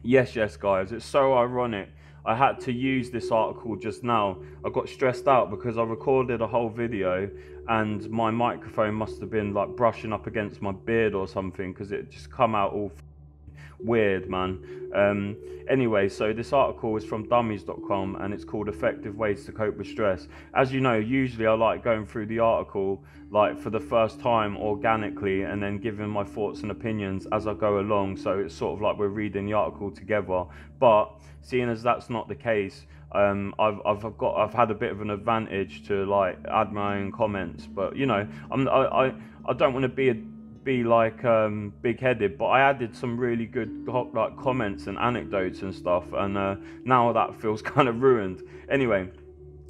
Yes, guys, it's so ironic. I had to use this article just now. I got stressed out because I recorded a whole video and my microphone must have been like brushing up against my beard or something because it just come out all weird, man. Um, anyway, so this article is from Dummies.com and it's called Effective Ways to Cope with Stress. As you know, usually I like going through the article like for the first time organically and then giving my thoughts and opinions as I go along. So it's sort of like we're reading the article together. But seeing as that's not the case, I've had a bit of an advantage to like add my own comments. But you know, I don't want to be like big-headed, but I added some really good like comments and anecdotes and stuff, and now that feels kind of ruined. Anyway,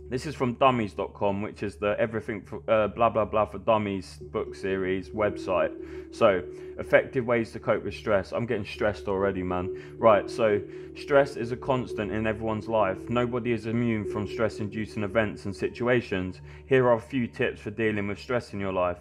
this is from Dummies.com, which is the everything for, blah blah blah for Dummies book series website. So, effective ways to cope with stress. I'm getting stressed already, man. Right, so stress is a constant in everyone's life. Nobody is immune from stress-inducing events and situations. Here are a few tips for dealing with stress in your life.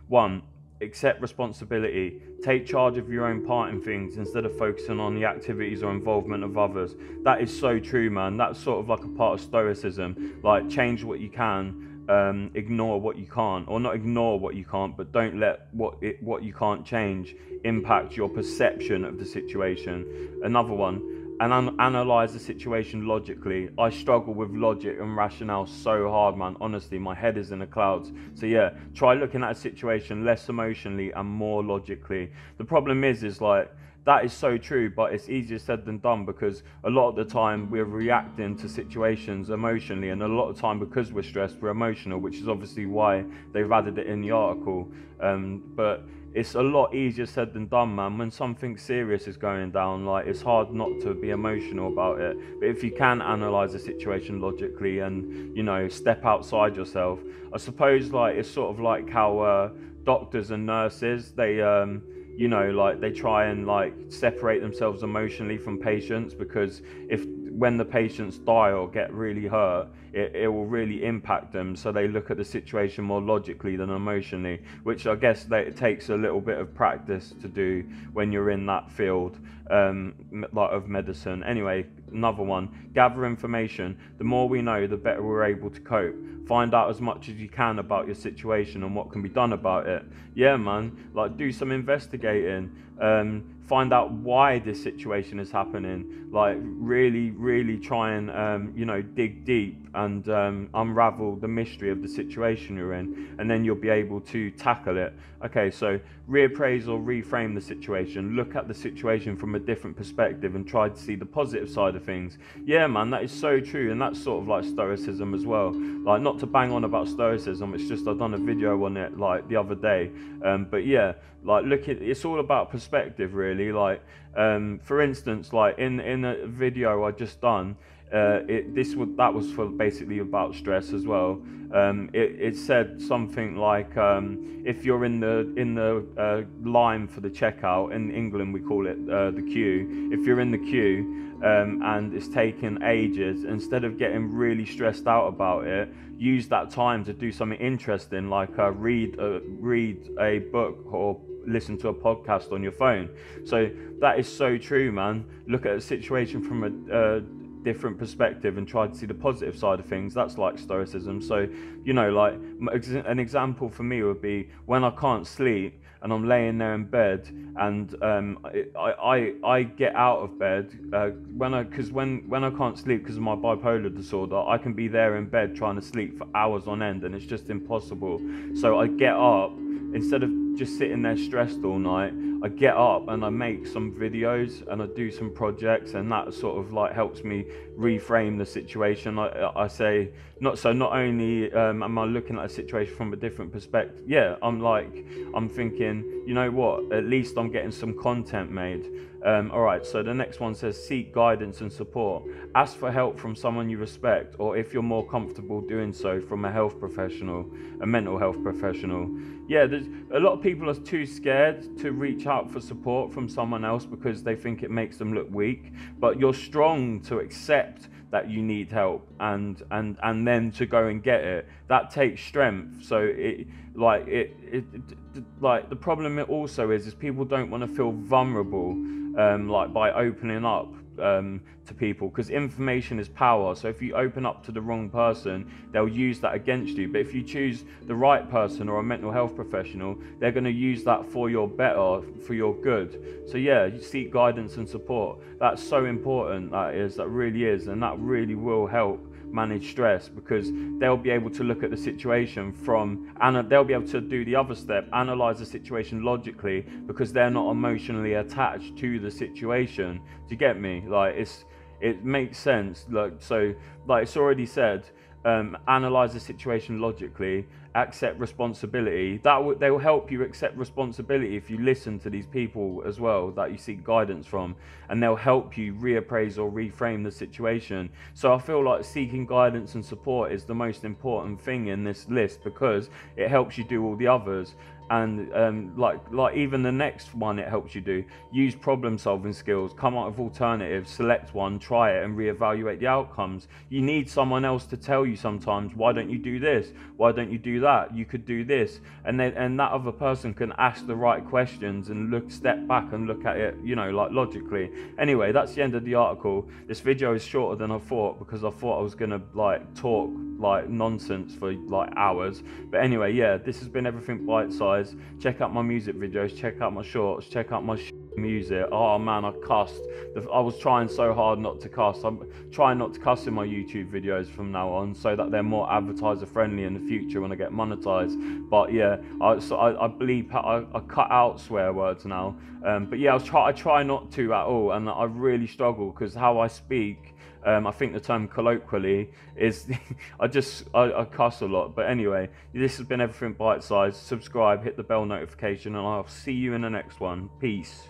1. Accept responsibility. Take charge of your own part in things instead of focusing on the activities or involvement of others. That is so true, man. That's sort of like a part of stoicism. Like, change what you can, ignore what you can't, or not ignore what you can't, but don't let what you can't change impact your perception of the situation. Another one, and analyze the situation logically. I struggle with logic and rationale so hard, man. Honestly, my head is in the clouds. So yeah, try looking at a situation less emotionally and more logically. The problem is like, that is so true, but it's easier said than done because a lot of the time we're reacting to situations emotionally, and a lot of the time because we're stressed, we're emotional, which is obviously why they've added it in the article. But it's a lot easier said than done, man. When something serious is going down, like, it's hard not to be emotional about it. But if you can analyze the situation logically and, you know, step outside yourself, I suppose, like, it's sort of like how doctors and nurses, they you know, like, they try and like separate themselves emotionally from patients, because if when the patients die or get really hurt, it will really impact them, so they look at the situation more logically than emotionally, which I guess that it takes a little bit of practice to do when you're in that field, like of medicine. Anyway, another one, gather information. The more we know, the better we're able to cope. Find out as much as you can about your situation and what can be done about it. Yeah, man, like, do some investigating. Find out why this situation is happening. Like, really try and you know, dig deep and unravel the mystery of the situation you're in, and then you'll be able to tackle it. Okay, so reappraise or reframe the situation. Look at the situation from a different perspective and try to see the positive side of things. Yeah, man, that is so true, and that's sort of like stoicism as well. Like, not to bang on about stoicism, it's just I've done a video on it like the other day. But yeah, like, look at, it's all about perspective, really. Like, for instance, like in a video I just done, that was for basically about stress as well. It said something like, if you're in the line for the checkout, in England we call it the queue. If you're in the queue, and it's taking ages, instead of getting really stressed out about it, use that time to do something interesting, like read a book or listen to a podcast on your phone. So that is so true, man. Look at a situation from a different perspective and try to see the positive side of things. That's like stoicism. So, you know, like, an example for me would be when I can't sleep and I'm laying there in bed, and I get out of bed when I can't sleep because of my bipolar disorder. I can be there in bed trying to sleep for hours on end, and it's just impossible. So I get up, instead of just sitting there stressed all night. I get up and I make some videos and I do some projects, and that sort of like helps me reframe the situation. I say, not only am I looking at a situation from a different perspective, yeah, I'm thinking, you know what, at least I'm getting some content made. All right, so the next one says, seek guidance and support. Ask for help from someone you respect, or if you're more comfortable doing so, from a health professional, a mental health professional. Yeah, there's a lot of people are too scared to reach out for support from someone else because they think it makes them look weak. But you're strong to accept that you need help, and then to go and get it. That takes strength. So like the problem also is people don't want to feel vulnerable. like by opening up to people, because information is power. So if you open up to the wrong person, they'll use that against you. But if you choose the right person or a mental health professional, they're going to use that for your better, for your good. So yeah, you seek guidance and support. That's so important. That really is, and that really will help manage stress, because they'll be able to look at the situation and they'll be able to do the other step, analyze the situation logically, because they're not emotionally attached to the situation. Do you get me? Like, it makes sense. Like, so like it's already said, analyze the situation logically, accept responsibility. They will help you accept responsibility if you listen to these people as well that you seek guidance from, and they'll help you reappraise or reframe the situation. So I feel like seeking guidance and support is the most important thing in this list, because it helps you do all the others. And like even the next one, it helps you do, use problem solving skills, come up with alternatives, select one, try it, and reevaluate the outcomes. You need someone else to tell you sometimes, why don't you do this, why don't you do that, you could do this, and that other person can ask the right questions and step back and look at it, you know, like logically. Anyway, that's the end of the article. This video is shorter than I thought, because I thought I was gonna like talk like nonsense for like hours. But anyway, yeah, this has been everything bite size. Check out my music videos, check out my shorts, check out my music. Oh man, I cussed. I was trying so hard not to cuss. I'm trying not to cuss in my YouTube videos from now on, so that they're more advertiser friendly in the future when I get monetized. But yeah, I cut out swear words now. But yeah, I try not to at all, and I really struggle, because how I speak, I think the term colloquially is I cuss a lot. But anyway, this has been everything bite size. Subscribe, hit the bell notification, and I'll see you in the next one. Peace.